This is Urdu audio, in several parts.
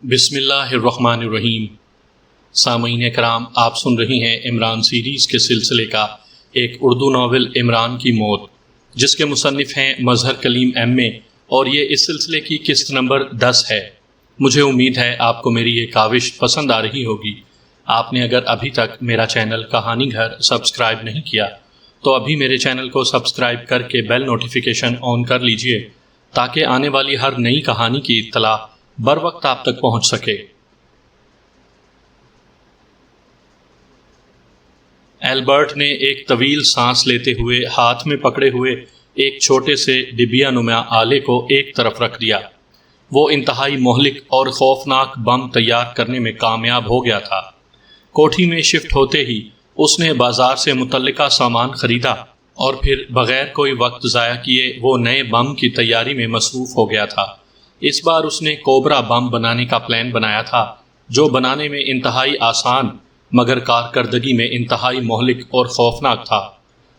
بسم اللہ الرحمن الرحیم۔ سامعین کرام، آپ سن رہی ہیں عمران سیریز کے سلسلے کا ایک اردو ناول عمران کی موت، جس کے مصنف ہیں مظہر کلیم ایم اے، اور یہ اس سلسلے کی قسط نمبر 10 ہے۔ مجھے امید ہے آپ کو میری یہ کاوش پسند آ رہی ہوگی۔ آپ نے اگر ابھی تک میرا چینل کہانی گھر سبسکرائب نہیں کیا تو ابھی میرے چینل کو سبسکرائب کر کے بیل نوٹیفیکیشن آن کر لیجئے، تاکہ آنے والی ہر نئی کہانی کی اطلاع بر وقت آپ تک پہنچ سکے۔ البرٹ نے ایک طویل سانس لیتے ہوئے ہاتھ میں پکڑے ہوئے ایک چھوٹے سے ڈبیا نما آلے کو ایک طرف رکھ دیا۔ وہ انتہائی مہلک اور خوفناک بم تیار کرنے میں کامیاب ہو گیا تھا۔ کوٹھی میں شفٹ ہوتے ہی اس نے بازار سے متعلقہ سامان خریدا اور پھر بغیر کوئی وقت ضائع کیے وہ نئے بم کی تیاری میں مصروف ہو گیا تھا۔ اس بار اس نے کوبرا بم بنانے کا پلان بنایا تھا، جو بنانے میں انتہائی آسان مگر کارکردگی میں انتہائی مہلک اور خوفناک تھا،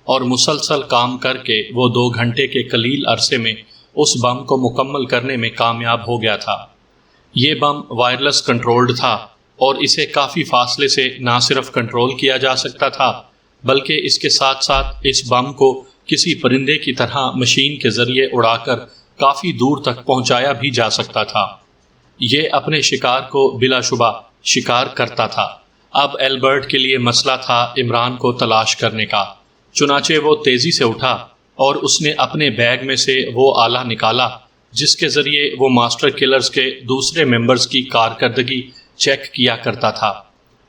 اور مسلسل کام کر کے وہ 2 گھنٹے کے قلیل عرصے میں اس بم کو مکمل کرنے میں کامیاب ہو گیا تھا۔ یہ بم وائرلیس کنٹرولڈ تھا اور اسے کافی فاصلے سے نہ صرف کنٹرول کیا جا سکتا تھا، بلکہ اس کے ساتھ ساتھ اس بم کو کسی پرندے کی طرح مشین کے ذریعے اڑا کر کافی دور تک پہنچایا بھی جا سکتا تھا۔ یہ اپنے شکار کو بلا شبہ شکار کرتا تھا۔ اب البرٹ کے لیے مسئلہ تھا عمران کو تلاش کرنے کا۔ چنانچہ وہ تیزی سے اٹھا اور اس نے اپنے بیگ میں سے وہ آلہ نکالا جس کے ذریعے وہ ماسٹر کلرز کے دوسرے ممبرز کی کارکردگی چیک کیا کرتا تھا۔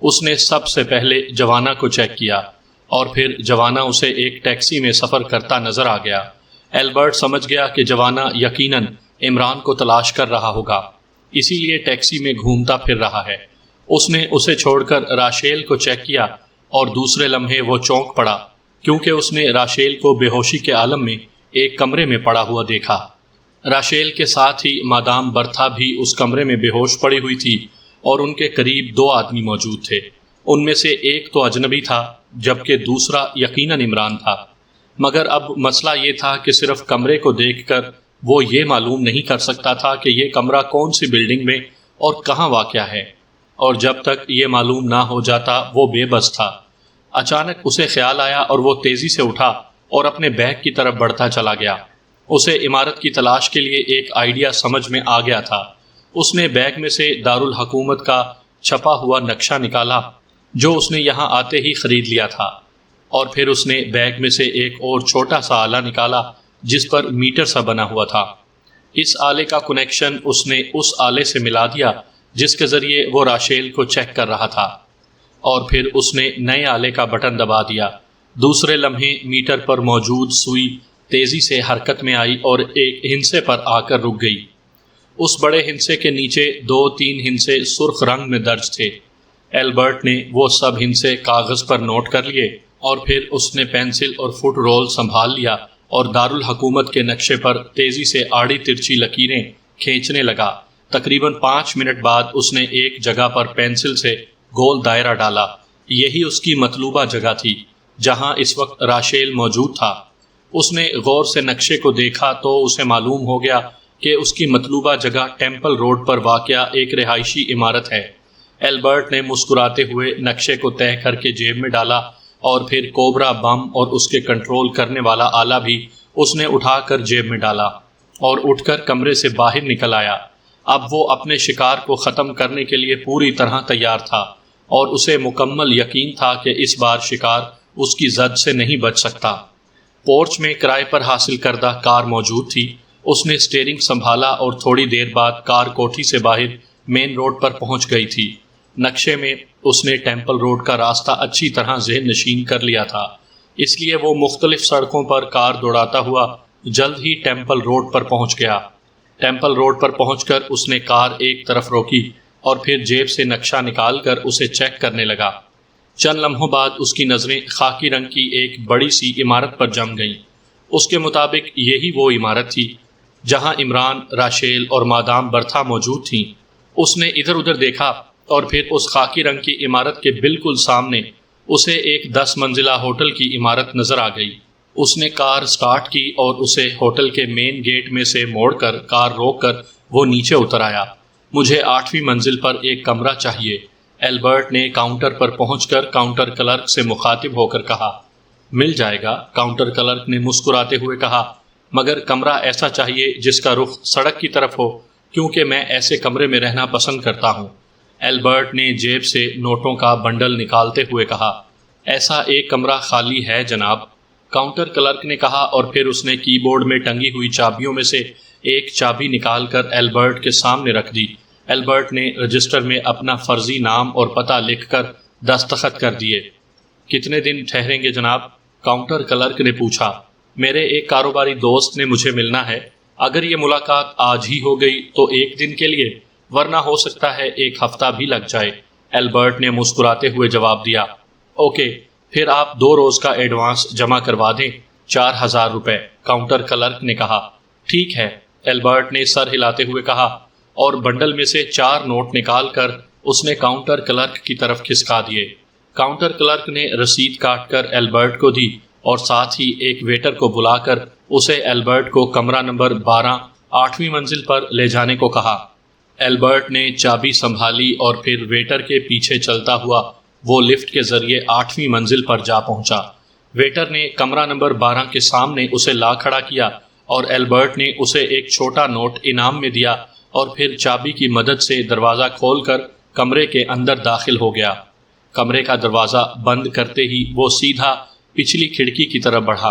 اس نے سب سے پہلے جوانا کو چیک کیا اور پھر جوانا اسے ایک ٹیکسی میں سفر کرتا نظر آ گیا۔ البرٹ سمجھ گیا کہ جوانا یقیناً عمران کو تلاش کر رہا ہوگا، اسی لیے ٹیکسی میں گھومتا پھر رہا ہے۔ اس نے اسے چھوڑ کر راشیل کو چیک کیا اور دوسرے لمحے وہ چونک پڑا، کیونکہ اس نے راشیل کو بے ہوشی کے عالم میں ایک کمرے میں پڑا ہوا دیکھا۔ راشیل کے ساتھ ہی مادام برتھا بھی اس کمرے میں بے ہوش پڑی ہوئی تھی، اور ان کے قریب 2 آدمی موجود تھے۔ ان میں سے ایک تو اجنبی تھا، جبکہ دوسرا یقیناً عمران تھا۔ مگر اب مسئلہ یہ تھا کہ صرف کمرے کو دیکھ کر وہ یہ معلوم نہیں کر سکتا تھا کہ یہ کمرہ کون سی بلڈنگ میں اور کہاں واقع ہے، اور جب تک یہ معلوم نہ ہو جاتا وہ بے بس تھا۔ اچانک اسے خیال آیا اور وہ تیزی سے اٹھا اور اپنے بیگ کی طرف بڑھتا چلا گیا۔ اسے عمارت کی تلاش کے لیے ایک آئیڈیا سمجھ میں آ گیا تھا۔ اس نے بیگ میں سے دارالحکومت کا چھپا ہوا نقشہ نکالا، جو اس نے یہاں آتے ہی خرید لیا تھا، اور پھر اس نے بیگ میں سے ایک اور چھوٹا سا آلہ نکالا جس پر میٹر سا بنا ہوا تھا۔ اس آلے کا کنیکشن اس نے اس آلے سے ملا دیا جس کے ذریعے وہ راشیل کو چیک کر رہا تھا، اور پھر اس نے نئے آلے کا بٹن دبا دیا۔ دوسرے لمحے میٹر پر موجود سوئی تیزی سے حرکت میں آئی اور ایک ہندسے پر آ کر رک گئی۔ اس بڑے ہندسے کے نیچے 2-3 ہندسے سرخ رنگ میں درج تھے۔ البرٹ نے وہ سب ہندسے کاغذ پر نوٹ کر لیے، اور پھر اس نے پینسل اور فٹ رول سنبھال لیا اور دارالحکومت کے نقشے پر تیزی سے آڑی ترچھی لکیریں کھینچنے لگا۔ تقریباً 5 منٹ بعد اس نے ایک جگہ پر پینسل سے گول دائرہ ڈالا۔ یہی اس کی مطلوبہ جگہ تھی جہاں اس وقت راشیل موجود تھا۔ اس نے غور سے نقشے کو دیکھا تو اسے معلوم ہو گیا کہ اس کی مطلوبہ جگہ ٹیمپل روڈ پر واقع ایک رہائشی عمارت ہے۔ البرٹ نے مسکراتے ہوئے نقشے کو تہہ کر کے جیب میں ڈالا، اور پھر کوبرا بم اور اس کے کنٹرول کرنے والا آلہ بھی اس نے اٹھا کر جیب میں ڈالا اور اٹھ کر کمرے سے باہر نکل آیا۔ اب وہ اپنے شکار کو ختم کرنے کے لیے پوری طرح تیار تھا، اور اسے مکمل یقین تھا کہ اس بار شکار اس کی زد سے نہیں بچ سکتا۔ پورچ میں کرائے پر حاصل کردہ کار موجود تھی۔ اس نے اسٹیئرنگ سنبھالا اور تھوڑی دیر بعد کار کوٹھی سے باہر مین روڈ پر پہنچ گئی تھی۔ نقشے میں اس نے ٹیمپل روڈ کا راستہ اچھی طرح ذہن نشین کر لیا تھا، اس لیے وہ مختلف سڑکوں پر کار دوڑاتا ہوا جلد ہی ٹیمپل روڈ پر پہنچ گیا۔ ٹیمپل روڈ پر پہنچ کر اس نے کار ایک طرف روکی اور پھر جیب سے نقشہ نکال کر اسے چیک کرنے لگا۔ چند لمحوں بعد اس کی نظریں خاکی رنگ کی ایک بڑی سی عمارت پر جم گئیں۔ اس کے مطابق یہی وہ عمارت تھی جہاں عمران، راشیل اور مادام برتھا موجود تھیں۔ اس نے ادھر ادھر دیکھا اور پھر اس خاکی رنگ کی عمارت کے بالکل سامنے اسے ایک 10 منزلہ ہوٹل کی عمارت نظر آ گئی۔ اس نے کار سٹارٹ کی اور اسے ہوٹل کے مین گیٹ میں سے موڑ کر کار روک کر وہ نیچے اتر آیا۔ مجھے 8ویں منزل پر ایک کمرہ چاہیے۔ البرٹ نے کاؤنٹر پر پہنچ کر کاؤنٹر کلرک سے مخاطب ہو کر کہا۔ مل جائے گا، کاؤنٹر کلرک نے مسکراتے ہوئے کہا، مگر کمرہ ایسا چاہیے جس کا رخ سڑک کی طرف ہو، کیونکہ میں ایسے کمرے میں رہنا پسند کرتا ہوں۔ البرٹ نے جیب سے نوٹوں کا بنڈل نکالتے ہوئے کہا، ایسا ایک کمرہ خالی ہے جناب، کاؤنٹر کلرک نے کہا، اور پھر اس نے کی بورڈ میں ٹنگی ہوئی چابیوں میں سے ایک چابی نکال کر البرٹ کے سامنے رکھ دی۔ البرٹ نے رجسٹر میں اپنا فرضی نام اور پتہ لکھ کر دستخط کر دیے۔ کتنے دن ٹھہریں گے جناب؟ کاؤنٹر کلرک نے پوچھا۔ میرے ایک کاروباری دوست نے مجھے ملنا ہے، اگر یہ ملاقات آج ہی ہو گئی تو ایک دن کے لیے، ورنہ ہو سکتا ہے ایک ہفتہ بھی لگ جائے۔ البرٹ نے مسکراتے ہوئے جواب دیا۔ اوکے، پھر آپ 2 روز کا ایڈوانس جمع کروا دیں، 4000 روپے، کاؤنٹر کلرک نے کہا۔ ٹھیک ہے، البرٹ نے سر ہلاتے ہوئے کہا، اور بنڈل میں سے 4 نوٹ نکال کر اس نے کاؤنٹر کلرک کی طرف کھسکا دیے۔ کاؤنٹر کلرک نے رسید کاٹ کر البرٹ کو دی اور ساتھ ہی ایک ویٹر کو بلا کر اسے البرٹ کو کمرہ نمبر 12 8ویں منزل پر لے جانے کو کہا۔ البرٹ نے چابی سنبھالی اور پھر ویٹر کے پیچھے چلتا ہوا وہ لفٹ کے ذریعے 8ویں منزل پر جا پہنچا۔ ویٹر نے کمرہ نمبر 12 کے سامنے اسے لا کھڑا کیا اور البرٹ نے اسے ایک چھوٹا نوٹ انعام میں دیا اور پھر چابی کی مدد سے دروازہ کھول کر کمرے کے اندر داخل ہو گیا۔ کمرے کا دروازہ بند کرتے ہی وہ سیدھا پچھلی کھڑکی کی طرف بڑھا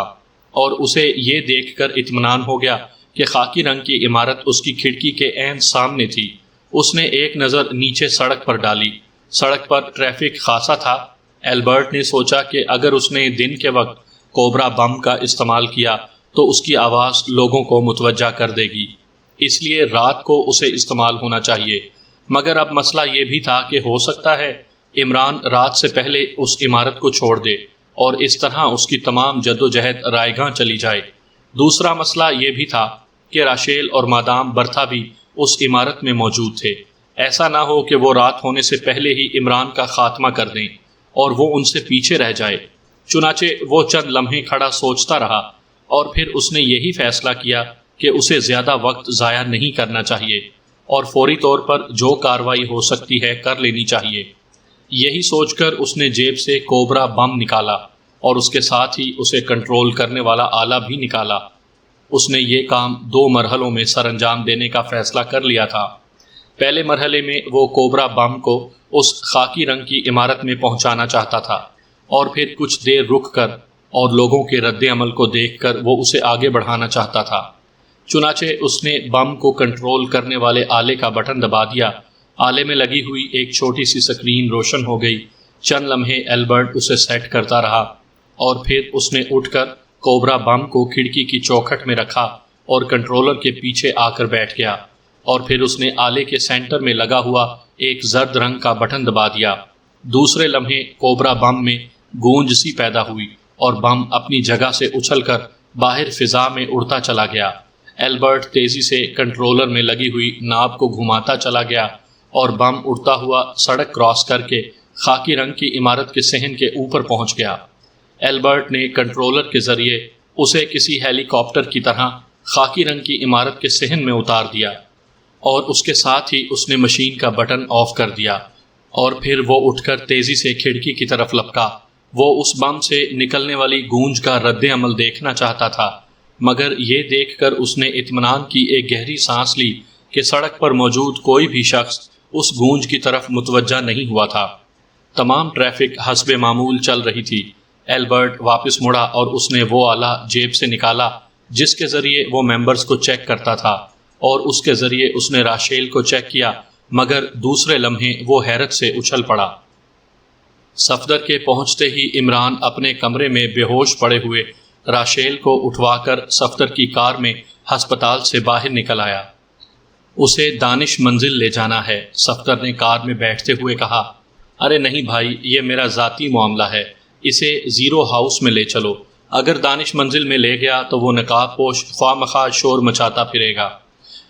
اور اسے یہ دیکھ کر اطمینان ہو گیا کہ خاکی رنگ کی عمارت اس کی کھڑکی کے عین سامنے تھی۔ اس نے ایک نظر نیچے سڑک پر ڈالی۔ سڑک پر ٹریفک خاصا تھا۔ البرٹ نے سوچا کہ اگر اس نے دن کے وقت کوبرا بم کا استعمال کیا تو اس کی آواز لوگوں کو متوجہ کر دے گی، اس لیے رات کو اسے استعمال ہونا چاہیے۔ مگر اب مسئلہ یہ بھی تھا کہ ہو سکتا ہے عمران رات سے پہلے اس عمارت کو چھوڑ دے اور اس طرح اس کی تمام جدوجہد رائے گاں چلی جائے۔ دوسرا مسئلہ یہ بھی تھا کہ راشیل اور مادام برتھا بھی اس عمارت میں موجود تھے۔ ایسا نہ ہو کہ وہ رات ہونے سے پہلے ہی عمران کا خاتمہ کر دیں اور وہ ان سے پیچھے رہ جائے۔ چنانچہ وہ چند لمحے کھڑا سوچتا رہا اور پھر اس نے یہی فیصلہ کیا کہ اسے زیادہ وقت ضائع نہیں کرنا چاہیے اور فوری طور پر جو کارروائی ہو سکتی ہے کر لینی چاہیے۔ یہی سوچ کر اس نے جیب سے کوبرا بم نکالا اور اس کے ساتھ ہی اسے کنٹرول کرنے والا آلہ بھی نکالا۔ اس نے یہ کام 2 مرحلوں میں سر انجام دینے کا فیصلہ کر لیا تھا۔ پہلے مرحلے میں وہ کوبرا بم کو اس خاکی رنگ کی عمارت میں پہنچانا چاہتا تھا اور پھر کچھ دیر رک کر اور لوگوں کے رد عمل کو دیکھ کر وہ اسے آگے بڑھانا چاہتا تھا۔ چنانچہ اس نے بم کو کنٹرول کرنے والے آلے کا بٹن دبا دیا۔ آلے میں لگی ہوئی ایک چھوٹی سی سکرین روشن ہو گئی۔ چند لمحے البرٹ اسے سیٹ کرتا رہا اور پھر اس نے اٹھ کر کوبرا بم کو کھڑکی کی چوکھٹ میں رکھا اور کنٹرولر کے پیچھے آ کر بیٹھ گیا، اور پھر اس نے آلے کے سینٹر میں لگا ہوا ایک زرد رنگ کا بٹن دبا دیا۔ دوسرے لمحے کوبرا بم میں گونج سی پیدا ہوئی اور بم اپنی جگہ سے اچھل کر باہر فضا میں اڑتا چلا گیا۔ البرٹ تیزی سے کنٹرولر میں لگی ہوئی ناب کو گھماتا چلا گیا اور بم اڑتا ہوا سڑک کراس کر کے خاکی رنگ کی عمارت کے صحن کے اوپر پہنچ گیا۔ البرٹ نے کنٹرولر کے ذریعے اسے کسی ہیلی کاپٹر کی طرح خاکی رنگ کی عمارت کے صحن میں اتار دیا اور اس کے ساتھ ہی اس نے مشین کا بٹن آف کر دیا اور پھر وہ اٹھ کر تیزی سے کھڑکی کی طرف لپکا۔ وہ اس بم سے نکلنے والی گونج کا رد عمل دیکھنا چاہتا تھا، مگر یہ دیکھ کر اس نے اطمینان کی ایک گہری سانس لی کہ سڑک پر موجود کوئی بھی شخص اس گونج کی طرف متوجہ نہیں ہوا تھا۔ تمام ٹریفک حسب معمول چل رہی تھی۔ البرٹ واپس مڑا اور اس نے وہ آلہ جیب سے نکالا جس کے ذریعے وہ ممبرز کو چیک کرتا تھا، اور اس کے ذریعے اس نے راشیل کو چیک کیا، مگر دوسرے لمحے وہ حیرت سے اچھل پڑا۔ صفدر کے پہنچتے ہی عمران اپنے کمرے میں بے ہوش پڑے ہوئے راشیل کو اٹھوا کر صفدر کی کار میں ہسپتال سے باہر نکل آیا۔ اسے دانش منزل لے جانا ہے، صفدر نے کار میں بیٹھتے ہوئے کہا۔ ارے نہیں بھائی، یہ میرا ذاتی معاملہ ہے، اسے زیرو ہاؤس میں لے چلو۔ اگر دانش منزل میں لے گیا تو وہ نقاب پوش خواہ مخواہ شور مچاتا پھرے گا،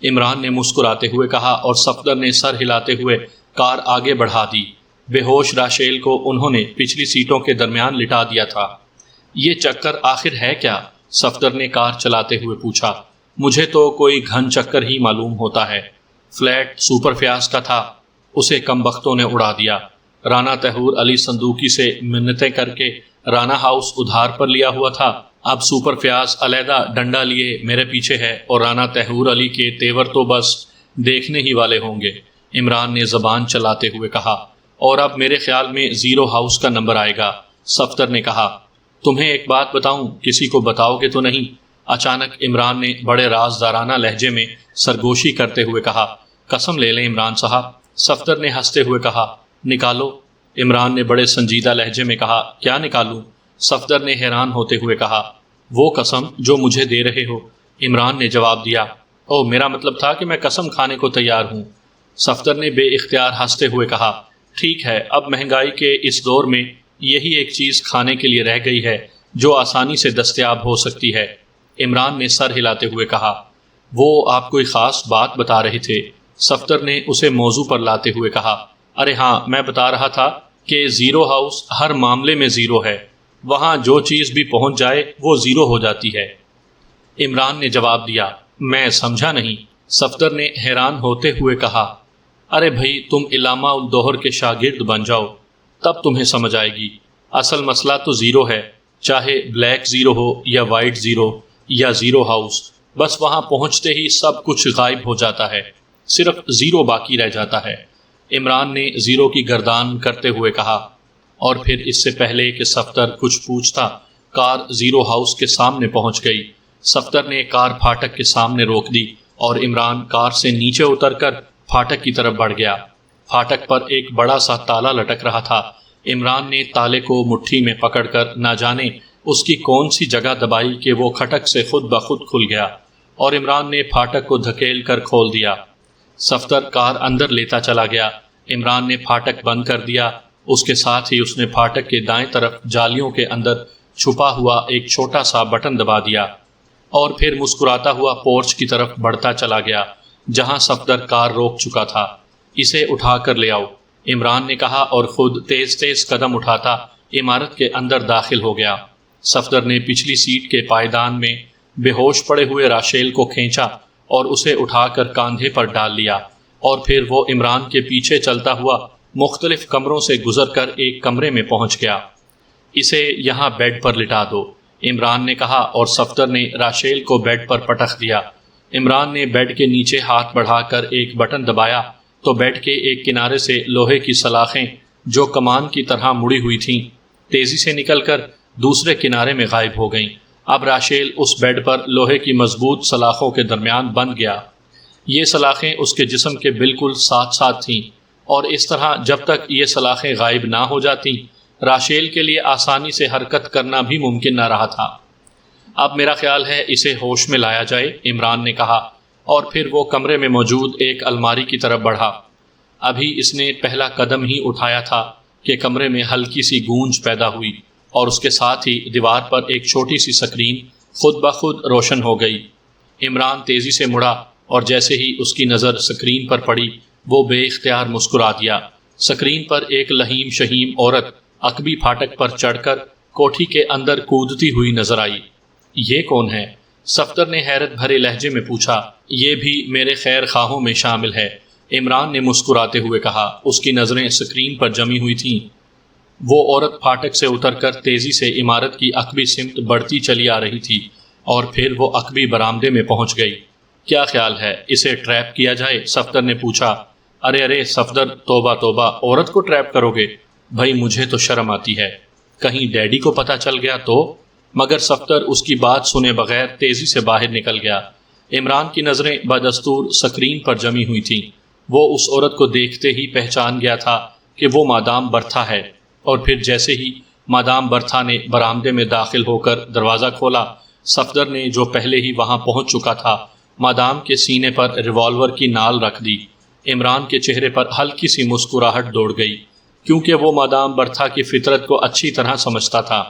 عمران نے مسکراتے ہوئے کہا، اور صفدر نے سر ہلاتے ہوئے کار آگے بڑھا دی۔ بے ہوش راشیل کو انہوں نے پچھلی سیٹوں کے درمیان لٹا دیا تھا۔ یہ چکر آخر ہے کیا؟ صفدر نے کار چلاتے ہوئے پوچھا۔ مجھے تو کوئی گھن چکر ہی معلوم ہوتا ہے، فلیٹ سپر فیاض کا تھا، اسے کم بختوں نے اڑا دیا۔ رانا طہور علی صندوقی سے منتیں کر کے رانا ہاؤس ادھار پر لیا ہوا تھا، اب سپر فیاض علیحدہ ڈنڈا لیے میرے پیچھے ہے اور رانا طہور علی کے تیور تو بس دیکھنے ہی والے ہوں گے، عمران نے زبان چلاتے ہوئے کہا۔ اور اب میرے خیال میں زیرو ہاؤس کا نمبر آئے گا، صفدر نے کہا۔ تمہیں ایک بات بتاؤں، کسی کو بتاؤ گے تو نہیں؟ اچانک عمران نے بڑے رازدارانہ لہجے میں سرگوشی کرتے ہوئے کہا۔ قسم لے لیں عمران صاحب، صفدر نے ہنستے ہوئے کہا۔ نکالو، عمران نے بڑے سنجیدہ لہجے میں کہا۔ کیا نکالوں؟ صفدر نے حیران ہوتے ہوئے کہا۔ وہ قسم جو مجھے دے رہے ہو، عمران نے جواب دیا۔ او، میرا مطلب تھا کہ میں قسم کھانے کو تیار ہوں، صفدر نے بے اختیار ہنستے ہوئے کہا۔ ٹھیک ہے، اب مہنگائی کے اس دور میں یہی ایک چیز کھانے کے لیے رہ گئی ہے جو آسانی سے دستیاب ہو سکتی ہے، عمران نے سر ہلاتے ہوئے کہا۔ وہ آپ کوئی خاص بات بتا رہے تھے، صفدر نے اسے موضوع پر لاتے ہوئے کہا۔ ارے ہاں، میں بتا رہا تھا کہ زیرو ہاؤس ہر معاملے میں زیرو ہے، وہاں جو چیز بھی پہنچ جائے وہ زیرو ہو جاتی ہے، عمران نے جواب دیا۔ میں سمجھا نہیں، صفدر نے حیران ہوتے ہوئے کہا۔ ارے بھائی، تم علامہ الدوہر کے شاگرد بن جاؤ، تب تمہیں سمجھ آئے گی۔ اصل مسئلہ تو زیرو ہے، چاہے بلیک زیرو ہو یا وائٹ زیرو یا زیرو ہاؤس، بس وہاں پہنچتے ہی سب کچھ غائب ہو جاتا ہے، صرف زیرو باقی رہ جاتا ہے، عمران نے زیرو کی گردان کرتے ہوئے کہا۔ اور پھر اس سے پہلے کہ صفدر کچھ پوچھتا، کار زیرو ہاؤس کے سامنے پہنچ گئی۔ صفدر نے کار پھاٹک کے سامنے روک دی اور عمران کار سے نیچے اتر کر پھاٹک کی طرف بڑھ گیا۔ پھاٹک پر ایک بڑا سا تالا لٹک رہا تھا، عمران نے تالے کو مٹھی میں پکڑ کر نہ جانے اس کی کون سی جگہ دبائی کہ وہ کھٹک سے خود بخود کھل گیا اور عمران نے پھاٹک کو دھکیل کر کھول دیا۔ صفدر کار اندر لیتا چلا گیا، عمران نے پھاٹک بند کر دیا، اس کے ساتھ ہی اس نے پھاٹک کے دائیں طرف جالیوں کے اندر چھپا ہوا ایک چھوٹا سا بٹن دبا دیا اور پھر مسکراتا ہوا پورچ کی طرف بڑھتا چلا گیا جہاں صفدر کار روک چکا تھا۔ اسے اٹھا کر لے آؤ، عمران نے کہا اور خود تیز تیز قدم اٹھاتا عمارت کے اندر داخل ہو گیا۔ صفدر نے پچھلی سیٹ کے پائیدان میں بے ہوش پڑے ہوئے راشیل کو کھینچا اور اسے اٹھا کر کاندھے پر ڈال لیا اور پھر وہ عمران کے پیچھے چلتا ہوا مختلف کمروں سے گزر کر ایک کمرے میں پہنچ گیا۔ اسے یہاں بیڈ پر لٹا دو، عمران نے کہا اور صفدر نے راشیل کو بیڈ پر پٹخ دیا۔ عمران نے بیڈ کے نیچے ہاتھ بڑھا کر ایک بٹن دبایا تو بیڈ کے ایک کنارے سے لوہے کی سلاخیں جو کمان کی طرح مڑی ہوئی تھیں تیزی سے نکل کر دوسرے کنارے میں غائب ہو گئیں۔ اب راشیل اس بیڈ پر لوہے کی مضبوط سلاخوں کے درمیان بند گیا۔ یہ سلاخیں اس کے جسم کے بالکل ساتھ ساتھ تھیں اور اس طرح جب تک یہ سلاخیں غائب نہ ہو جاتی راشیل کے لیے آسانی سے حرکت کرنا بھی ممکن نہ رہا تھا۔ اب میرا خیال ہے اسے ہوش میں لایا جائے، عمران نے کہا اور پھر وہ کمرے میں موجود ایک الماری کی طرف بڑھا۔ ابھی اس نے پہلا قدم ہی اٹھایا تھا کہ کمرے میں ہلکی سی گونج پیدا ہوئی اور اس کے ساتھ ہی دیوار پر ایک چھوٹی سی سکرین خود بخود روشن ہو گئی۔ عمران تیزی سے مڑا اور جیسے ہی اس کی نظر سکرین پر پڑی وہ بے اختیار مسکرا دیا۔ سکرین پر ایک لہیم شہیم عورت عقبی پھاٹک پر چڑھ کر کوٹھی کے اندر کودتی ہوئی نظر آئی۔ یہ کون ہے؟ صفدر نے حیرت بھرے لہجے میں پوچھا۔ یہ بھی میرے خیر خواہوں میں شامل ہے، عمران نے مسکراتے ہوئے کہا۔ اس کی نظریں سکرین پر جمی ہوئی تھیں۔ وہ عورت پھاٹک سے اتر کر تیزی سے عمارت کی عقبی سمت بڑھتی چلی آ رہی تھی اور پھر وہ عقبی برآمدے میں پہنچ گئی۔ کیا خیال ہے اسے ٹریپ کیا جائے؟ صفدر نے پوچھا۔ ارے صفدر، توبہ توبہ، عورت کو ٹریپ کرو گے؟ بھائی مجھے تو شرم آتی ہے، کہیں ڈیڈی کو پتہ چل گیا تو؟ مگر صفدر اس کی بات سنے بغیر تیزی سے باہر نکل گیا۔ عمران کی نظریں بدستور سکرین پر جمی ہوئی تھیں۔ وہ اس عورت کو دیکھتے ہی پہچان گیا تھا کہ وہ مادام برتھا ہے اور پھر جیسے ہی مادام برتھا نے برآمدے میں داخل ہو کر دروازہ کھولا، صفدر نے جو پہلے ہی وہاں پہنچ چکا تھا مادام کے سینے پر ریوالور کی نال رکھ دی۔ عمران کے چہرے پر ہلکی سی مسکراہٹ دوڑ گئی کیونکہ وہ مادام برتھا کی فطرت کو اچھی طرح سمجھتا تھا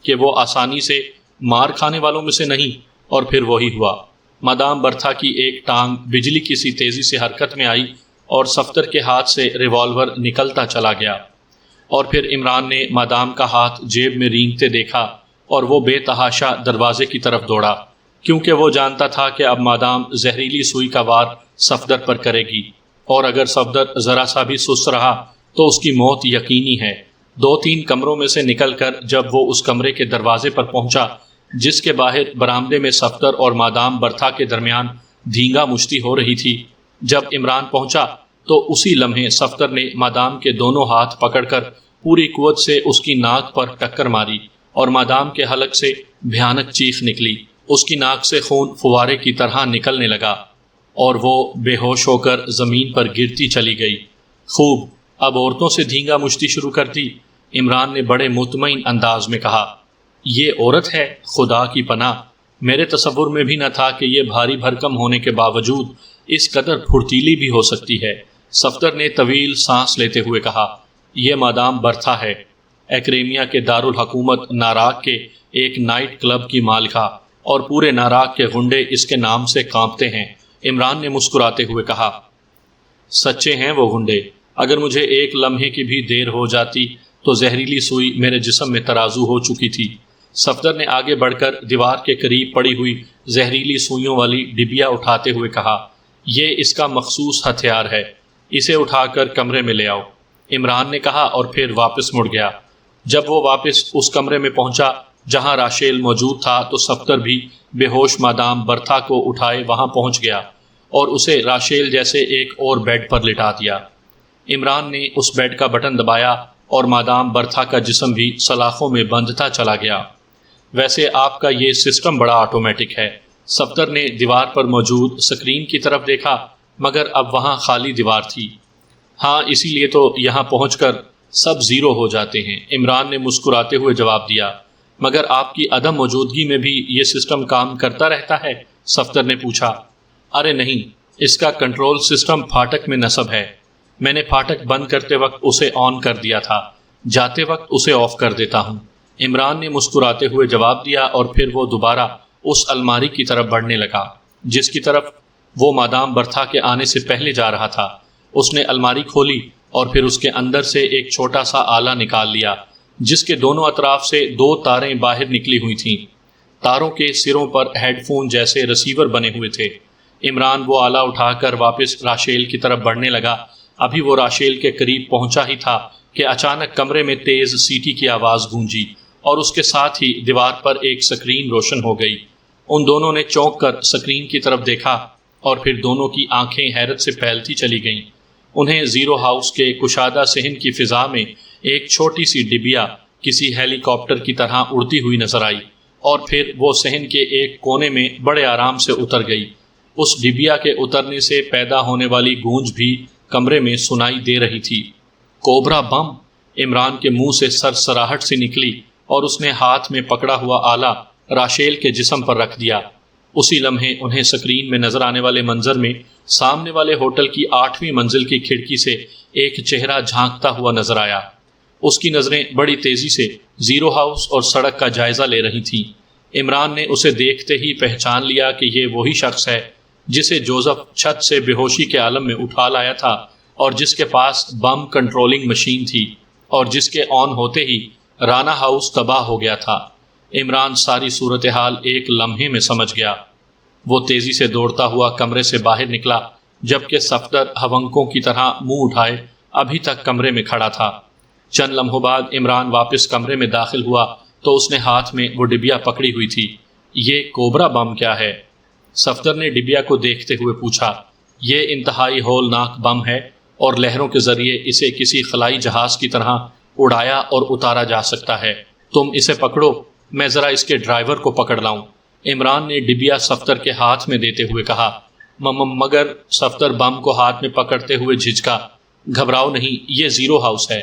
کہ وہ آسانی سے مار کھانے والوں میں سے نہیں، اور پھر وہی ہوا۔ مادام برتھا کی ایک ٹانگ بجلی کی سی تیزی سے حرکت میں آئی اور صفدر کے ہاتھ سے ریوالور نکلتا چلا گیا، اور پھر عمران نے مادام کا ہاتھ جیب میں رینگتے دیکھا اور وہ بے تحاشا دروازے کی طرف دوڑا کیونکہ وہ جانتا تھا کہ اب مادام زہریلی سوئی کا وار صفدر پر کرے گی، اور اگر صفدر ذرا سا بھی سست رہا تو اس کی موت یقینی ہے۔ 2-3 کمروں میں سے نکل کر جب وہ اس کمرے کے دروازے پر پہنچا جس کے باہر برآمدے میں صفدر اور مادام برتھا کے درمیان دھینگا مشتی ہو رہی تھی، جب عمران پہنچا تو اسی لمحے صفدر نے مادام کے دونوں ہاتھ پکڑ کر پوری قوت سے اس کی ناک پر ٹکر ماری اور مادام کے حلق سے بھیانک چیخ نکلی۔ اس کی ناک سے خون فوارے کی طرح نکلنے لگا اور وہ بے ہوش ہو کر زمین پر گرتی چلی گئی۔ خوب، اب عورتوں سے دھینگا مشتی شروع کر دی، عمران نے بڑے مطمئن انداز میں کہا۔ یہ عورت ہے، خدا کی پناہ، میرے تصور میں بھی نہ تھا کہ یہ بھاری بھرکم ہونے کے باوجود اس قدر پھرتیلی بھی ہو سکتی ہے۔ صفدر نے طویل سانس لیتے ہوئے کہا، یہ مادام برتھا ہے، ایکریمیا کے دارالحکومت ناراک کے ایک نائٹ کلب کی مالکہ، اور پورے ناراک کے غنڈے اس کے نام سے کانپتے ہیں۔ عمران نے مسکراتے ہوئے کہا، سچے ہیں وہ غنڈے، اگر مجھے ایک لمحے کی بھی دیر ہو جاتی تو زہریلی سوئی میرے جسم میں ترازو ہو چکی تھی۔ صفدر نے آگے بڑھ کر دیوار کے قریب پڑی ہوئی زہریلی سوئیوں والی ڈبیا اٹھاتے ہوئے کہا، یہ اس کا مخصوص ہتھیار ہے، اسے اٹھا کر کمرے میں لے آؤ۔ عمران نے کہا اور پھر واپس مڑ گیا۔ جب وہ واپس اس کمرے میں پہنچا جہاں راشیل موجود تھا تو صفدر بھی بے ہوش مادام برتھا کو اٹھائے وہاں پہنچ گیا اور اسے راشیل جیسے ایک اور بیڈ پر لٹا دیا۔ عمران نے اس بیڈ کا بٹن دبایا اور مادام برتھا کا جسم بھی سلاخوں میں بندھتا چلا گیا۔ ویسے آپ کا یہ سسٹم بڑا آٹومیٹک ہے۔ صفدر نے دیوار پر موجود سکرین کی طرف دیکھا مگر اب وہاں خالی دیوار تھی۔ ہاں، اسی لیے تو یہاں پہنچ کر سب زیرو ہو جاتے ہیں، عمران نے مسکراتے ہوئے جواب دیا۔ مگر آپ کی عدم موجودگی میں بھی یہ سسٹم کام کرتا رہتا ہے؟ صفدر نے پوچھا۔ ارے نہیں، اس کا کنٹرول سسٹم پھاٹک میں نصب ہے، میں نے پھاٹک بند کرتے وقت اسے آن کر دیا تھا، جاتے وقت اسے آف کر دیتا ہوں، عمران نے مسکراتے ہوئے جواب دیا، اور پھر وہ دوبارہ اس الماری کی طرف بڑھنے لگا جس کی طرف وہ مادام برتھا کے آنے سے پہلے جا رہا تھا۔ اس نے الماری کھولی اور پھر اس کے اندر سے ایک چھوٹا سا آلہ نکال لیا جس کے دونوں اطراف سے 2 تاریں باہر نکلی ہوئی تھیں۔ تاروں کے سروں پر ہیڈ فون جیسے ریسیور بنے ہوئے تھے۔ عمران وہ آلہ اٹھا کر واپس راشیل کی طرف بڑھنے لگا۔ ابھی وہ راشیل کے قریب پہنچا ہی تھا کہ اچانک کمرے میں تیز سیٹی کی آواز گونجی اور اس کے ساتھ ہی دیوار پر ایک سکرین روشن ہو گئی۔ ان دونوں نے چونک کر سکرین کی طرف دیکھا اور پھر دونوں کی آنکھیں حیرت سے پھیلتی چلی گئیں۔ انہیں زیرو ہاؤس کے کشادہ صحن کی فضا میں ایک چھوٹی سی ڈبیا کسی ہیلی کاپٹر کی طرح اڑتی ہوئی نظر آئی اور پھر وہ صحن کے ایک کونے میں بڑے آرام سے اتر گئی۔ اس ڈبیا کے اترنے سے پیدا ہونے والی گونج بھی کمرے میں سنائی دے رہی تھی۔ کوبرا بم! عمران کے منہ سے سرسراہٹ سی نکلی اور اس نے ہاتھ میں پکڑا ہوا آلہ راشیل کے جسم پر رکھ دیا۔ اسی لمحے انہیں سکرین میں نظر آنے والے منظر میں سامنے والے ہوٹل کی 8ویں منزل کی کھڑکی سے ایک چہرہ جھانکتا ہوا نظر آیا۔ اس کی نظریں بڑی تیزی سے زیرو ہاؤس اور سڑک کا جائزہ لے رہی تھیں۔ عمران نے اسے دیکھتے ہی پہچان لیا کہ یہ وہی شخص ہے جسے جوزف چھت سے بے ہوشی کے عالم میں اٹھا لایا تھا اور جس کے پاس بم کنٹرولنگ مشین تھی اور جس کے آن ہوتے ہی رانا ہاؤس تباہ ہو گیا تھا۔ عمران ساری صورتحال ایک لمحے میں سمجھ گیا۔ وہ تیزی سے دوڑتا ہوا کمرے سے باہر نکلا جبکہ صفدر ہونکوں کی طرح منہ اٹھائے ابھی تک کمرے میں کھڑا تھا۔ چند لمحوں بعد عمران واپس کمرے میں داخل ہوا تو اس نے ہاتھ میں وہ ڈبیا پکڑی ہوئی تھی۔ یہ کوبرا بم کیا ہے؟ صفدر نے ڈبیا کو دیکھتے ہوئے پوچھا۔ یہ انتہائی ہولناک بم ہے اور لہروں کے ذریعے اسے کسی خلائی جہاز کی طرح اڑایا اور اتارا جا سکتا ہے۔ تم اسے پکڑو، میں ذرا اس کے ڈرائیور کو پکڑ لاؤں، عمران نے ڈبیا صفدر کے ہاتھ میں دیتے ہوئے کہا۔ مگر صفدر بم کو ہاتھ میں پکڑتے ہوئے جھجکا۔ گھبراؤ نہیں، یہ زیرو ہاؤس ہے،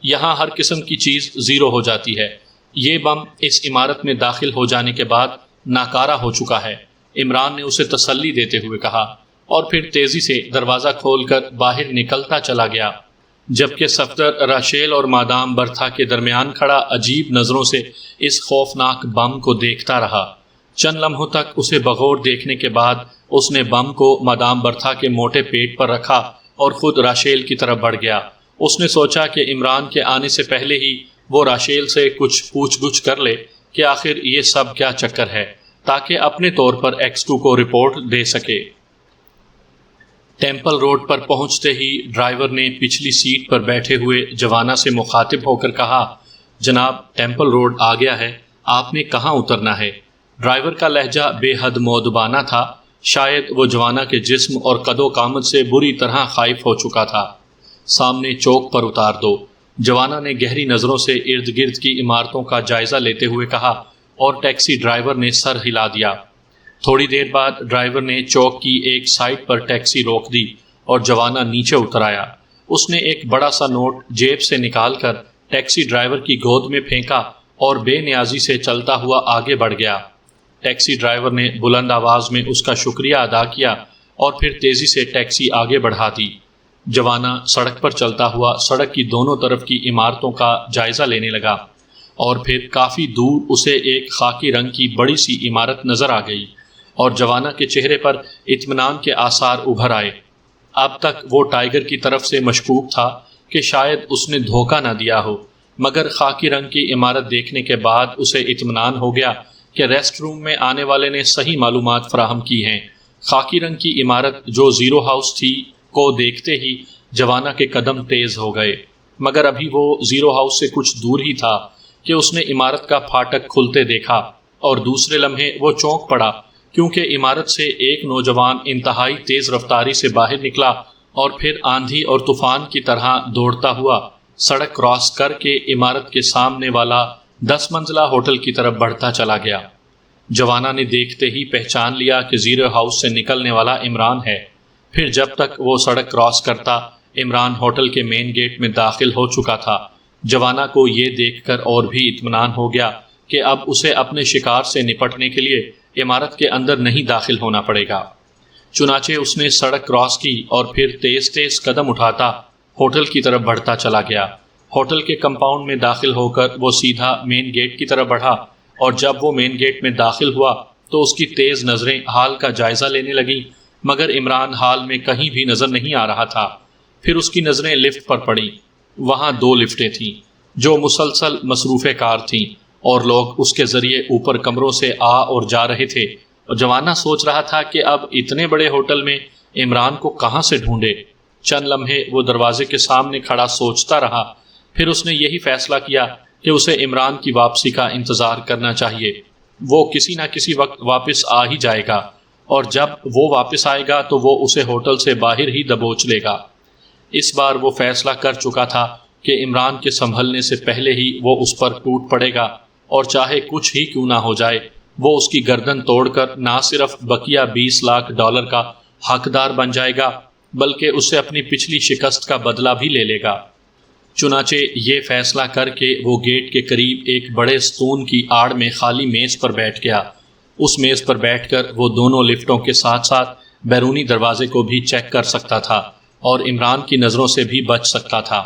یہاں ہر قسم کی چیز زیرو ہو جاتی ہے۔ یہ بم اس عمارت میں داخل ہو جانے کے بعد ناکارہ ہو چکا ہے، عمران نے اسے تسلی دیتے ہوئے کہا اور پھر تیزی سے دروازہ کھول کر باہر نکلتا چلا گیا جبکہ صفدر راشیل اور مادام برتھا کے درمیان کھڑا عجیب نظروں سے اس خوفناک بم کو دیکھتا رہا۔ چند لمحوں تک اسے بغور دیکھنے کے بعد اس نے بم کو مادام برتھا کے موٹے پیٹ پر رکھا اور خود راشیل کی طرف بڑھ گیا۔ اس نے سوچا کہ عمران کے آنے سے پہلے ہی وہ راشیل سے کچھ پوچھ گچھ کر لے کہ آخر یہ سب کیا چکر ہے، تاکہ اپنے طور پر X2 کو رپورٹ دے سکے۔ ٹیمپل روڈ پر پہنچتے ہی ڈرائیور نے پچھلی سیٹ پر بیٹھے ہوئے جوانا سے مخاطب ہو کر کہا، جناب ٹیمپل روڈ آ گیا ہے، آپ نے کہاں اترنا ہے؟ ڈرائیور کا لہجہ بے حد مؤدبانہ تھا، شاید وہ جوانا کے جسم اور قد و قامت سے بری طرح خائف ہو چکا تھا۔ سامنے چوک پر اتار دو، جوانا نے گہری نظروں سے ارد گرد کی عمارتوں کا جائزہ لیتے ہوئے کہا، اور ٹیکسی ڈرائیور نے سر ہلا دیا۔ تھوڑی دیر بعد ڈرائیور نے چوک کی ایک سائٹ پر ٹیکسی روک دی اور جوانا نیچے اتر آیا۔ اس نے ایک بڑا سا نوٹ جیب سے نکال کر ٹیکسی ڈرائیور کی گود میں پھینکا اور بے نیازی سے چلتا ہوا آگے بڑھ گیا۔ ٹیکسی ڈرائیور نے بلند آواز میں اس کا شکریہ ادا کیا اور پھر تیزی سے ٹیکسی آگے بڑھا دی۔ جوانا سڑک پر چلتا ہوا سڑک کی دونوں طرف کی عمارتوں کا جائزہ لینے لگا، اور پھر کافی دور اسے ایک خاکی رنگ کی بڑی سی عمارت نظر آ گئی اور جوانا کے چہرے پر اطمینان کے آثار ابھر آئے۔ اب تک وہ ٹائیگر کی طرف سے مشکوک تھا کہ شاید اس نے دھوکہ نہ دیا ہو، مگر خاکی رنگ کی عمارت دیکھنے کے بعد اسے اطمینان ہو گیا کہ ریسٹ روم میں آنے والے نے صحیح معلومات فراہم کی ہیں۔ خاکی رنگ کی عمارت جو زیرو ہاؤس تھی کو دیکھتے ہی جوانا کے قدم تیز ہو گئے، مگر ابھی وہ زیرو ہاؤس سے کچھ دور ہی تھا کہ اس نے عمارت کا پھاٹک کھلتے دیکھا، اور دوسرے لمحے وہ چونک پڑا کیونکہ عمارت سے ایک نوجوان انتہائی تیز رفتاری سے باہر نکلا اور پھر آندھی اور طوفان کی طرح دوڑتا ہوا سڑک کراس کر کے عمارت کے سامنے والا 10 منزلہ ہوٹل کی طرف بڑھتا چلا گیا۔ جوانا نے دیکھتے ہی پہچان لیا کہ زیرو ہاؤس سے نکلنے والا عمران ہے۔ پھر جب تک وہ سڑک کراس کرتا، عمران ہوٹل کے مین گیٹ میں داخل ہو چکا تھا۔ جوانا کو یہ دیکھ کر اور بھی اطمینان ہو گیا کہ اب اسے اپنے شکار سے نپٹنے کے لیے عمارت کے اندر نہیں داخل ہونا پڑے گا۔ چنانچہ اس نے سڑک کراس کی اور پھر تیز تیز قدم اٹھاتا ہوٹل کی طرف بڑھتا چلا گیا۔ ہوٹل کے کمپاؤنڈ میں داخل ہو کر وہ سیدھا مین گیٹ کی طرف بڑھا، اور جب وہ مین گیٹ میں داخل ہوا تو اس کی تیز نظریں حال کا جائزہ لینے لگیں، مگر عمران حال میں کہیں بھی نظر نہیں آ رہا تھا۔ پھر اس کی نظریں لفٹ پر پڑیں۔ وہاں 2 لفٹیں تھیں جو مسلسل مصروف کار تھیں، اور لوگ اس کے ذریعے اوپر کمروں سے آ اور جا رہے تھے، اور جوانا سوچ رہا تھا کہ اب اتنے بڑے ہوٹل میں عمران کو کہاں سے ڈھونڈے۔ چند لمحے وہ دروازے کے سامنے کھڑا سوچتا رہا، پھر اس نے یہی فیصلہ کیا کہ اسے عمران کی واپسی کا انتظار کرنا چاہیے۔ وہ کسی نہ کسی وقت واپس آ ہی جائے گا، اور جب وہ واپس آئے گا تو وہ اسے ہوٹل سے باہر ہی دبوچ لے گا۔ اس بار وہ فیصلہ کر چکا تھا کہ عمران کے سنبھلنے سے پہلے ہی وہ اس پر ٹوٹ پڑے گا، اور چاہے کچھ ہی کیوں نہ ہو جائے، وہ اس کی گردن توڑ کر نہ صرف بقیہ $20 لاکھ کا حقدار بن جائے گا، بلکہ اسے اپنی پچھلی شکست کا بدلہ بھی لے لے گا۔ چنانچہ یہ فیصلہ کر کے وہ گیٹ کے قریب ایک بڑے ستون کی آڑ میں خالی میز پر بیٹھ گیا۔ اس میز پر بیٹھ کر وہ دونوں لفٹوں کے ساتھ ساتھ بیرونی دروازے کو بھی چیک کر سکتا تھا اور عمران کی نظروں سے بھی بچ سکتا تھا۔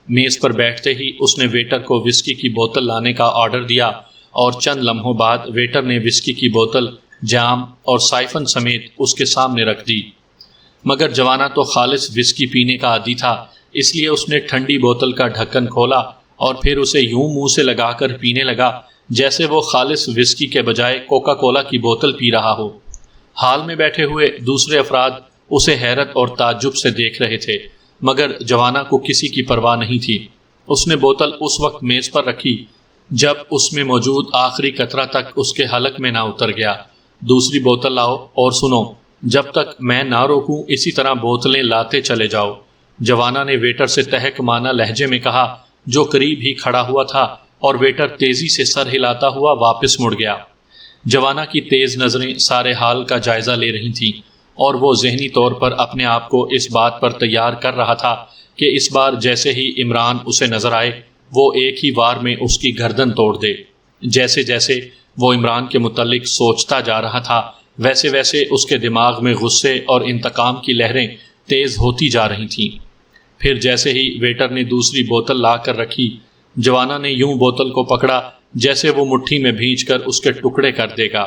میز پر بیٹھتے ہی اس نے ویٹر کو وسکی کی بوتل لانے کا آرڈر دیا، اور چند لمحوں بعد ویٹر نے وسکی کی بوتل، جام اور سائفن سمیت اس کے سامنے رکھ دی۔ مگر جوانا تو خالص وسکی پینے کا عادی تھا، اس لیے اس نے ٹھنڈی بوتل کا ڈھکن کھولا اور پھر اسے یوں منہ سے لگا کر پینے لگا جیسے وہ خالص وسکی کے بجائے کوکا کولا کی بوتل پی رہا ہو۔ حال میں بیٹھے ہوئے دوسرے افراد اسے حیرت اور تعجب سے دیکھ رہے تھے، مگر جوانا کو کسی کی پرواہ نہیں تھی۔ اس نے بوتل اس وقت میز پر رکھی جب اس میں موجود آخری قطرہ تک اس کے حلق میں نہ اتر گیا۔ دوسری بوتل لاؤ اور سنو، جب تک میں نہ روکوں اسی طرح بوتلیں لاتے چلے جاؤ، جوانا نے ویٹر سے تہک مانا لہجے میں کہا، جو قریب ہی کھڑا ہوا تھا، اور ویٹر تیزی سے سر ہلاتا ہوا واپس مڑ گیا۔ جوانا کی تیز نظریں سارے حال کا جائزہ لے رہی تھیں، اور وہ ذہنی طور پر اپنے آپ کو اس بات پر تیار کر رہا تھا کہ اس بار جیسے ہی عمران اسے نظر آئے وہ ایک ہی وار میں اس کی گردن توڑ دے۔ جیسے جیسے وہ عمران کے متعلق سوچتا جا رہا تھا، ویسے ویسے اس کے دماغ میں غصے اور انتقام کی لہریں تیز ہوتی جا رہی تھیں۔ پھر جیسے ہی ویٹر نے دوسری بوتل لا کر رکھی، جوانا نے یوں بوتل کو پکڑا جیسے وہ مٹھی میں بھینچ کر اس کے ٹکڑے کر دے گا،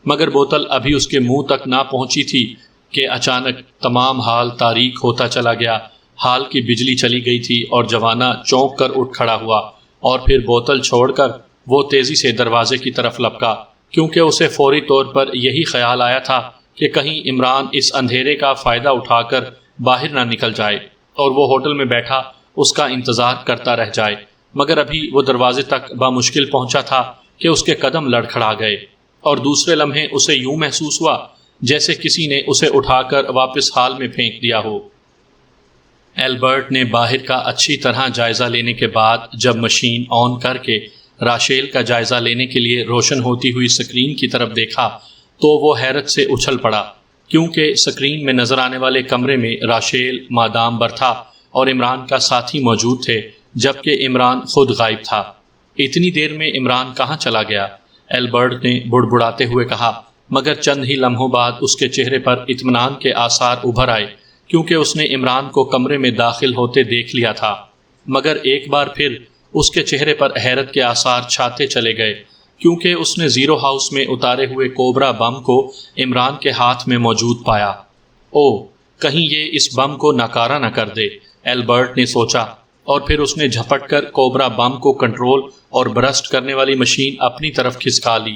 مگر بوتل ابھی اس کے منہ تک نہ پہنچی تھی کہ اچانک تمام حال تاریک ہوتا چلا گیا۔ حال کی بجلی چلی گئی تھی اور جوانا چونک کر اٹھ کھڑا ہوا، اور پھر بوتل چھوڑ کر وہ تیزی سے دروازے کی طرف لپکا، کیونکہ اسے فوری طور پر یہی خیال آیا تھا کہ کہیں عمران اس اندھیرے کا فائدہ اٹھا کر باہر نہ نکل جائے اور وہ ہوٹل میں بیٹھا اس کا انتظار کرتا رہ جائے، مگر ابھی وہ دروازے تک بامشکل پہنچا تھا کہ اس کے قدم لڑکھڑا گئے، اور دوسرے لمحے اسے یوں محسوس ہوا جیسے کسی نے اسے اٹھا کر واپس حال میں پھینک دیا ہو۔ البرٹ نے باہر کا اچھی طرح جائزہ لینے کے بعد جب مشین آن کر کے راشیل کا جائزہ لینے کے لیے روشن ہوتی ہوئی سکرین کی طرف دیکھا تو وہ حیرت سے اچھل پڑا، کیونکہ سکرین میں نظر آنے والے کمرے میں راشیل، مادام برتھا اور عمران کا ساتھی موجود تھے، جبکہ عمران خود غائب تھا۔ اتنی دیر میں عمران کہاں چلا گیا؟ البرٹ نے بڑبڑاتے ہوئے کہا، مگر چند ہی لمحوں بعد اس کے چہرے پر اطمینان کے آثار ابھر آئے، کیونکہ اس نے عمران کو کمرے میں داخل ہوتے دیکھ لیا تھا، مگر ایک بار پھر اس کے چہرے پر حیرت کے آثار چھاتے چلے گئے، کیونکہ اس نے زیرو ہاؤس میں اتارے ہوئے کوبرا بم کو عمران کے ہاتھ میں موجود پایا۔ او، کہیں یہ اس بم کو ناکارہ نہ کر دے، البرٹ نے سوچا، اور پھر اس نے جھپٹ کر کوبرا بم کو کنٹرول اور برسٹ کرنے والی مشین اپنی طرف کھسکا لی۔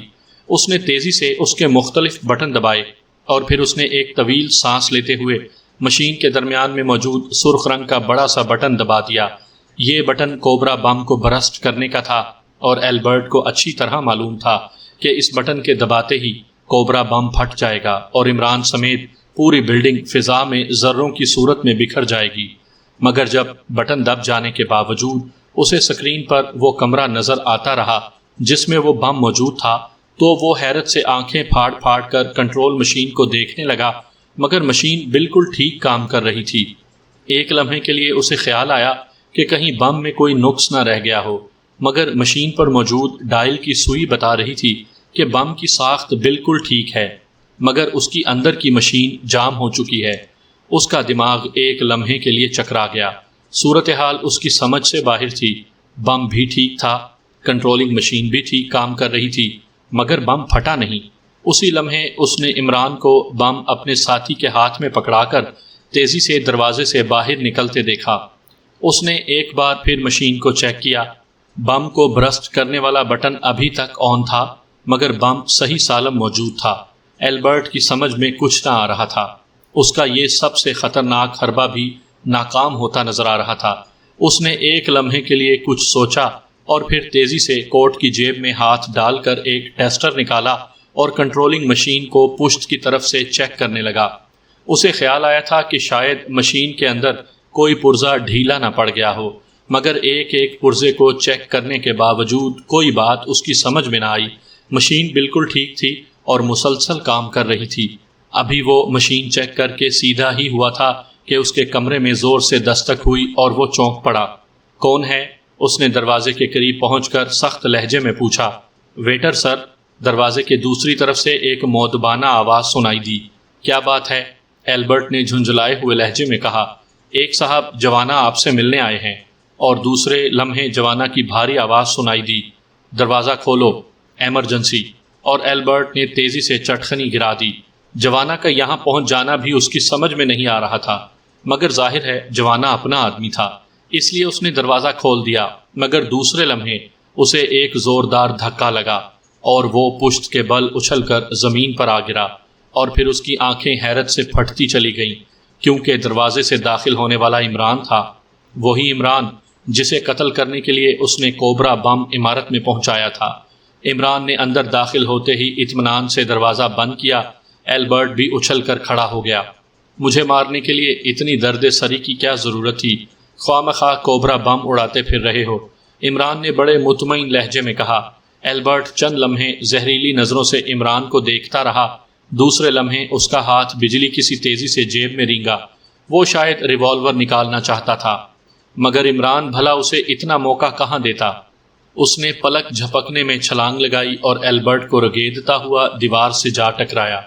اس نے تیزی سے اس کے مختلف بٹن دبائے، اور پھر اس نے ایک طویل سانس لیتے ہوئے مشین کے درمیان میں موجود سرخ رنگ کا بڑا سا بٹن دبا دیا۔ یہ بٹن کوبرا بم کو برسٹ کرنے کا تھا، اور البرٹ کو اچھی طرح معلوم تھا کہ اس بٹن کے دباتے ہی کوبرا بم پھٹ جائے گا اور عمران سمیت پوری بلڈنگ فضا میں ذروں کی صورت میں بکھر جائے گی۔ مگر جب بٹن دب جانے کے باوجود اسے سکرین پر وہ کمرہ نظر آتا رہا جس میں وہ بم موجود تھا، تو وہ حیرت سے آنکھیں پھاڑ پھاڑ کر کنٹرول مشین کو دیکھنے لگا، مگر مشین بالکل ٹھیک کام کر رہی تھی۔ ایک لمحے کے لیے اسے خیال آیا کہ کہیں بم میں کوئی نقص نہ رہ گیا ہو، مگر مشین پر موجود ڈائل کی سوئی بتا رہی تھی کہ بم کی ساخت بالکل ٹھیک ہے، مگر اس کی اندر کی مشین جام ہو چکی ہے۔ اس کا دماغ ایک لمحے کے لیے چکرا گیا۔ صورتحال اس کی سمجھ سے باہر تھی۔ بم بھی ٹھیک تھا، کنٹرولنگ مشین بھی ٹھیک کام کر رہی تھی، مگر بم پھٹا نہیں۔ اسی لمحے اس نے عمران کو بم اپنے ساتھی کے ہاتھ میں پکڑا کر تیزی سے دروازے سے باہر نکلتے دیکھا۔ اس نے ایک بار پھر مشین کو چیک کیا۔ بم کو برسٹ کرنے والا بٹن ابھی تک آن تھا، مگر بم صحیح سالم موجود تھا۔ البرٹ کی سمجھ میں کچھ نہ آ رہا تھا۔ اس کا یہ سب سے خطرناک حربہ بھی ناکام ہوتا نظر آ رہا تھا۔ اس نے ایک لمحے کے لیے کچھ سوچا اور پھر تیزی سے کوٹ کی جیب میں ہاتھ ڈال کر ایک ٹیسٹر نکالا اور کنٹرولنگ مشین کو پشت کی طرف سے چیک کرنے لگا۔ اسے خیال آیا تھا کہ شاید مشین کے اندر کوئی پرزہ ڈھیلا نہ پڑ گیا ہو، مگر ایک ایک پرزے کو چیک کرنے کے باوجود کوئی بات اس کی سمجھ میں نہ آئی۔ مشین بالکل ٹھیک تھی اور مسلسل کام کر رہی تھی۔ ابھی وہ مشین چیک کر کے سیدھا ہی ہوا تھا کہ اس کے کمرے میں زور سے دستک ہوئی اور وہ چونک پڑا۔ کون ہے؟ اس نے دروازے کے قریب پہنچ کر سخت لہجے میں پوچھا۔ ویٹر سر، دروازے کے دوسری طرف سے ایک مؤدبانہ آواز سنائی دی۔ کیا بات ہے؟ البرٹ نے جھنجھلائے ہوئے لہجے میں کہا۔ ایک صاحب، جوانا آپ سے ملنے آئے ہیں۔ اور دوسرے لمحے جوانا کی بھاری آواز سنائی دی۔ دروازہ کھولو، ایمرجنسی۔ اور البرٹ نے تیزی سے چٹخنی گرا دی۔ جوانا کا یہاں پہنچ جانا بھی اس کی سمجھ میں نہیں آ رہا تھا، مگر ظاہر ہے جوانا اپنا آدمی تھا، اس لیے اس نے دروازہ کھول دیا۔ مگر دوسرے لمحے اسے ایک زوردار دھکا لگا اور وہ پشت کے بل اچھل کر زمین پر آ گرا، اور پھر اس کی آنکھیں حیرت سے پھٹتی چلی گئیں، کیونکہ دروازے سے داخل ہونے والا عمران تھا، وہی عمران جسے قتل کرنے کے لیے اس نے کوبرا بم عمارت میں پہنچایا تھا۔ عمران نے اندر داخل ہوتے ہی اطمینان سے دروازہ بند کیا۔ البرٹ بھی اچھل کر کھڑا ہو گیا۔ مجھے مارنے کے لیے اتنی درد سری کی کیا ضرورت تھی؟ خواہ مخواہ کوبرا بم اڑاتے پھر رہے ہو، عمران نے بڑے مطمئن لہجے میں کہا۔ البرٹ چند لمحے زہریلی نظروں سے عمران کو دیکھتا رہا۔ دوسرے لمحے اس کا ہاتھ بجلی کسی تیزی سے جیب میں رینگا۔ وہ شاید ریوالور نکالنا چاہتا تھا، مگر عمران بھلا اسے اتنا موقع کہاں دیتا۔ اس نے پلک جھپکنے میں چھلانگ لگائی اور البرٹ کو رگیدتا ہوا دیوار سے جا ٹکرایا۔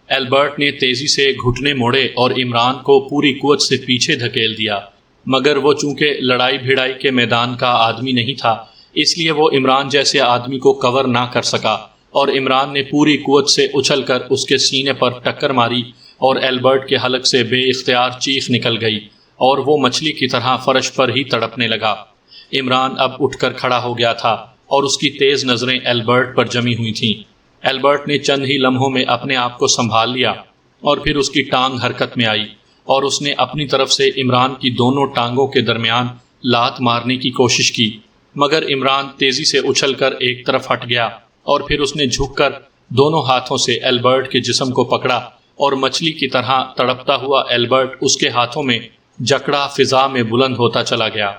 البرٹ نے تیزی سے گھٹنے موڑے اور عمران کو پوری قوت سے پیچھے دھکیل دیا، مگر وہ چونکہ لڑائی بھڑائی کے میدان کا آدمی نہیں تھا، اس لیے وہ عمران جیسے آدمی کو کور نہ کر سکا، اور عمران نے پوری قوت سے اچھل کر اس کے سینے پر ٹکر ماری اور البرٹ کے حلق سے بے اختیار چیخ نکل گئی اور وہ مچھلی کی طرح فرش پر ہی تڑپنے لگا۔ عمران اب اٹھ کر کھڑا ہو گیا تھا اور اس کی تیز نظریں البرٹ پر جمی ہوئی تھیں۔ البرٹ نے چند ہی لمحوں میں اپنے آپ کو سنبھال لیا اور پھر اس کی ٹانگ حرکت میں آئی اور اس نے اپنی طرف سے عمران کی دونوں ٹانگوں کے درمیان لات مارنے کی کوشش کی، مگر عمران تیزی سے اچھل کر ایک طرف ہٹ گیا اور پھر اس نے جھک کر دونوں ہاتھوں سے البرٹ کے جسم کو پکڑا اور مچھلی کی طرح تڑپتا ہوا البرٹ اس کے ہاتھوں میں جکڑا فضا میں بلند ہوتا چلا گیا۔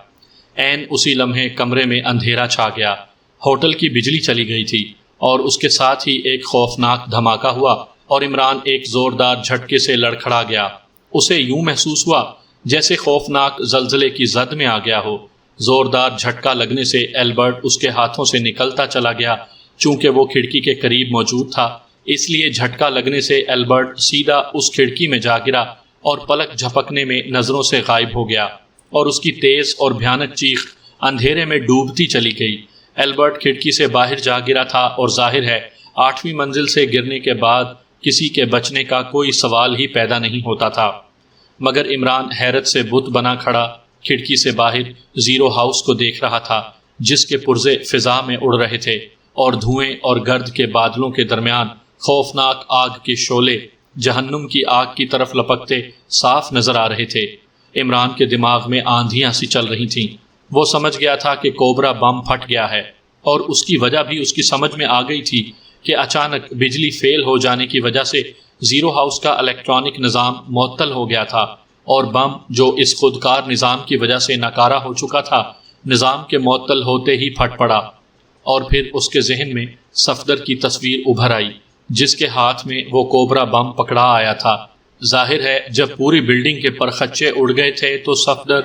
عین اسی لمحے کمرے میں اندھیرا چھا گیا، ہوٹل کی بجلی چلی گئی تھی اور اس کے ساتھ ہی ایک خوفناک دھماکہ ہوا اور عمران ایک زوردار جھٹکے سے لڑکھڑا گیا۔ اسے یوں محسوس ہوا جیسے خوفناک زلزلے کی زد میں آ گیا ہو۔ زوردار جھٹکا لگنے سے البرٹ اس کے ہاتھوں سے نکلتا چلا گیا۔ چونکہ وہ کھڑکی کے قریب موجود تھا، اس لیے جھٹکا لگنے سے البرٹ سیدھا اس کھڑکی میں جا گرا اور پلک جھپکنے میں نظروں سے غائب ہو گیا اور اس کی تیز اور بھیانک چیخ اندھیرے میں ڈوبتی چلی گئی۔ البرٹ کھڑکی سے باہر جا گرا تھا اور ظاہر ہے 8ویں منزل سے گرنے کے بعد کسی کے بچنے کا کوئی سوال ہی پیدا نہیں ہوتا تھا، مگر عمران حیرت سے بت بنا کھڑا کھڑکی سے باہر زیرو ہاؤس کو دیکھ رہا تھا، جس کے پرزے فضا میں اڑ رہے تھے اور دھوئیں اور گرد کے بادلوں کے درمیان خوفناک آگ کے شعلے جہنم کی آگ کی طرف لپکتے صاف نظر آ رہے تھے۔ عمران کے دماغ میں آندھیاں سی چل رہی تھیں۔ وہ سمجھ گیا تھا کہ کوبرا بم پھٹ گیا ہے، اور اس کی وجہ بھی اس کی سمجھ میں آ گئی تھی کہ اچانک بجلی فیل ہو جانے کی وجہ سے زیرو ہاؤس کا الیکٹرانک نظام معطل ہو گیا تھا اور بم جو اس خودکار نظام کی وجہ سے ناکارہ ہو چکا تھا، نظام کے معطل ہوتے ہی پھٹ پڑا۔ اور پھر اس کے ذہن میں صفدر کی تصویر ابھر آئی، جس کے ہاتھ میں وہ کوبرا بم پکڑا آیا تھا۔ ظاہر ہے جب پوری بلڈنگ کے پرخچے اڑ گئے تھے تو صفدر۔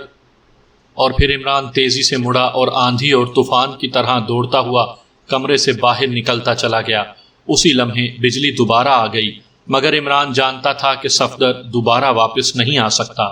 اور پھر عمران تیزی سے مڑا اور آندھی اور طوفان کی طرح دوڑتا ہوا کمرے سے باہر نکلتا چلا گیا۔ اسی لمحے بجلی دوبارہ آ گئی، مگر عمران جانتا تھا کہ صفدر دوبارہ واپس نہیں آ سکتا۔